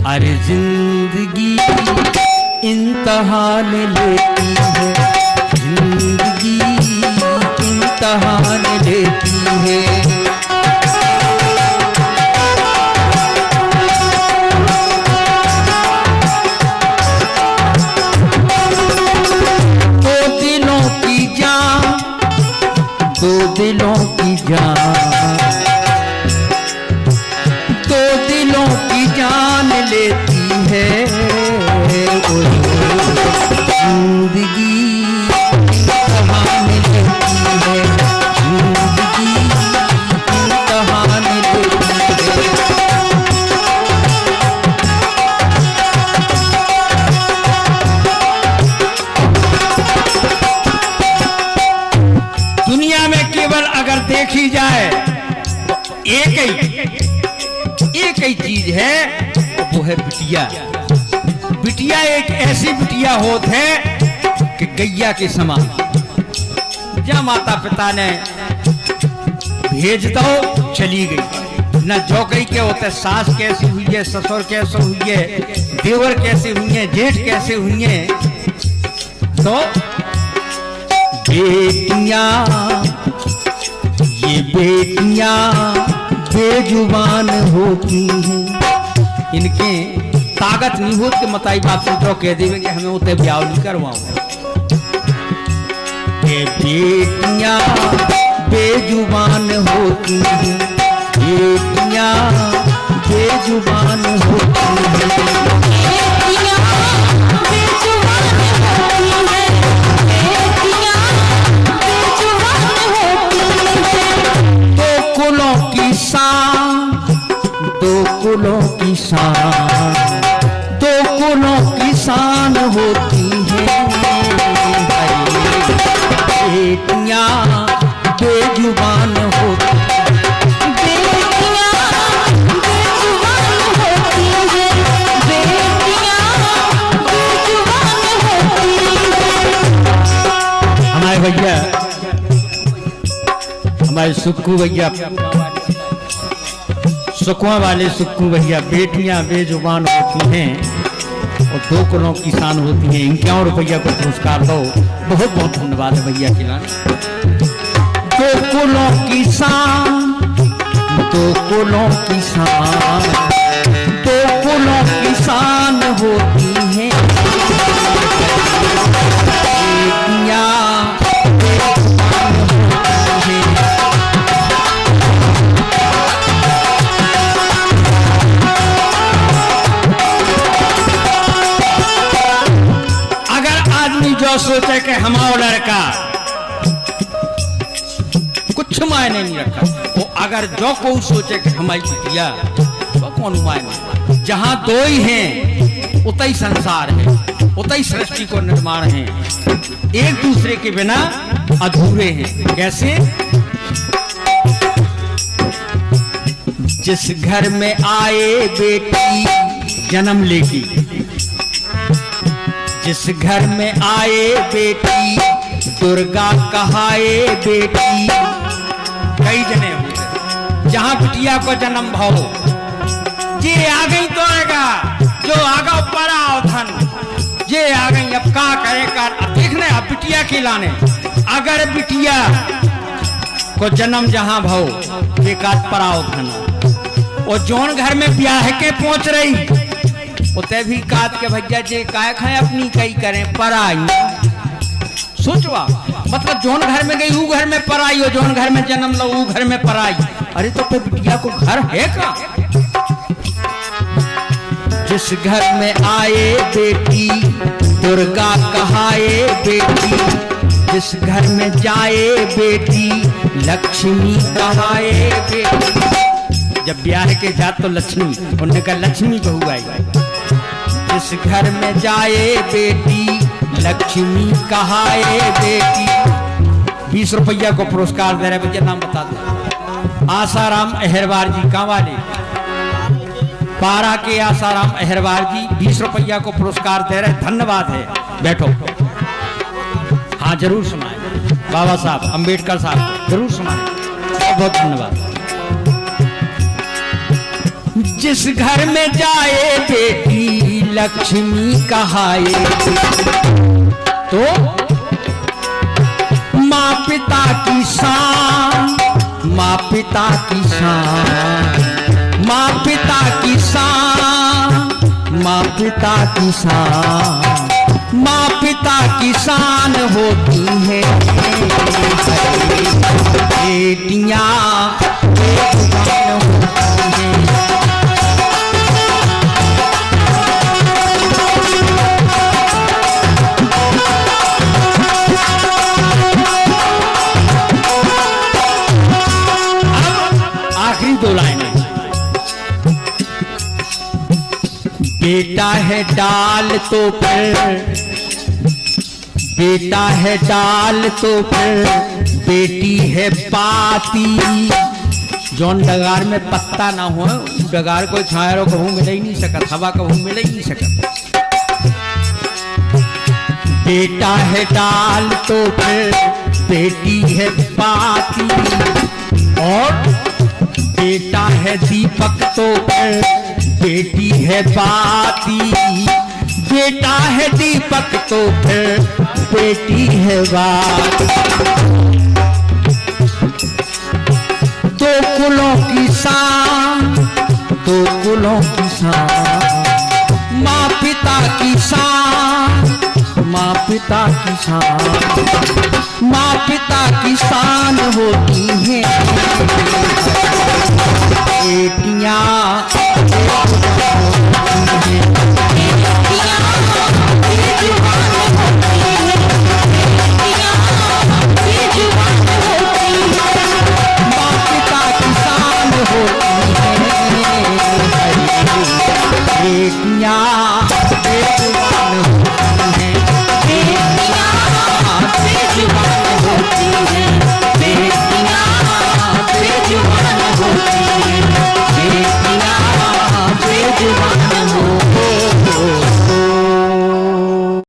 अरे जिंदगी इम्तहान लेती है, जिंदगी इम्तहान लेती है। दो दिलों की जान, दो दिलों की जान, दो दिलों की जान लेती है। जिंदगी इम्तहान लेती है, जिंदगी इम्तहान लेती है। दुनिया में केवल अगर देखी जाए तो एक ही चीज है, वो है बिटिया। बिटिया एक ऐसी बिटिया होत है कि गैया के समान। जब माता पिता ने भेज दो चली गई, न जो कही के होते सास कैसी हुई है, ससुर कैसे हुई है, देवर कैसे हुई है, जेठ कैसे हुई है। तो बेटियां, ये बेटियां बेजुबान होती हैं। इनके ताकत नहीं होती कि मताई बाप से जो कह देवे कि हमें उतने ब्याह नहीं करवाओ। ये बेटियां बेजुबान होती हैं, बेटियां बेजुबान होती हैं। दो कुलों की शान, दो कुलों की शान, दो कुलों की शान होती है। बेटियां बेजुबान होती हैं, बेटियां बेजुबान होती हैं, बेटियां बेजुबान होती हैं। हमारे भैया, हमारे सुक्कू भैया, सुकवा वाले सुक्कू भैया, बेटियां बेजुबान होती हैं और दो कुलों की शान होती हैं। इक्यावन रुपया को पुरस्कार दो। बहुत बहुत धन्यवाद है भैया के लाने। दो कुलों की शान, दो कुलों की शान, दो कुलों की शान होती हैं। बेटियां बेजुबान होती हैं। जो सोचे कि हमारा लड़का कुछ मायने नहीं रखा, वो अगर जो कोई सोचे कि हमारी बिटिया, तो कौन मायने। जहां दो ही हैं उतना ही संसार है, उतना ही सृष्टि को निर्माण है। एक दूसरे के बिना अधूरे हैं। कैसे? जिस घर में आए बेटी जन्म लेगी, जिस घर में आए बेटी दुर्गा कहाए बेटी। कई जने होते जहां बिटिया को जन्म भाव जे आ गई तो आएगा, जो आगा ऊपर आओ धन, जे आ गई अब का करेगा। देखने अब बिटिया के लाने, अगर बिटिया को जन्म जहां भाव बेकात पर आओ धन, और जौन घर में ब्याह के पहुंच रही उते भी काट के भैया जे काय खाए अपनी कई करें पराई। सोचवा मतलब जौन घर में गई वो घर में पराई, हो जौन घर में जन्म लो वो घर में पराई। अरे तो फिर बिटिया को घर है का? जिस घर में आए बेटी दुर्गा कहाए बेटी, जिस घर में जाए बेटी लक्ष्मी कहाए बेटी। जब ब्याह के जात तो लक्ष्मी, उन्होंने कहा लक्ष्मी बहू आई। जिस घर में जाए बेटी लक्ष्मी कहाए बेटी। 20 रुपया को पुरस्कार दे रहे। भैया नाम बता दो। आसाराम अहरवार जी, कहाँ वाले? पारा के आसाराम अहरवार जी 20 रुपया को पुरस्कार दे रहे। धन्यवाद है। बैठो। हाँ जरूर सुनाए बाबा साहब अंबेडकर साहब, जरूर सुनाए। बहुत बहुत धन्यवाद। जिस घर में जाए बेटी लक्ष्मी कहाए। तो माँ पिता की शान, माँ पिता की शान, माँ पिता की शान, माँ पिता की शान, माँ पिता की शान होती है बेटियां, आखिरी दो लाइनें। बेटा है डाल तो फिर, बेटा है डाल तो फिर बेटी है पाती। जौन डगार में पत्ता ना हो डगार को छाया कहूं मिल ही नहीं सकत, हवा कहूं मिल ही नहीं सकत। बेटा है डाल तो फिर बेटी है पाती, और बेटा है दीपक तो फिर बेटी है बाती। बेटा है दीपक तो फिर बेटी है बाती। दो कुलों की शान, दो कुलों की शान, माँ पिता की शान, माँ पिता की शान, माँ पिता की शान होती है बेटियां। माँ पिता की शान होती है बेटियां।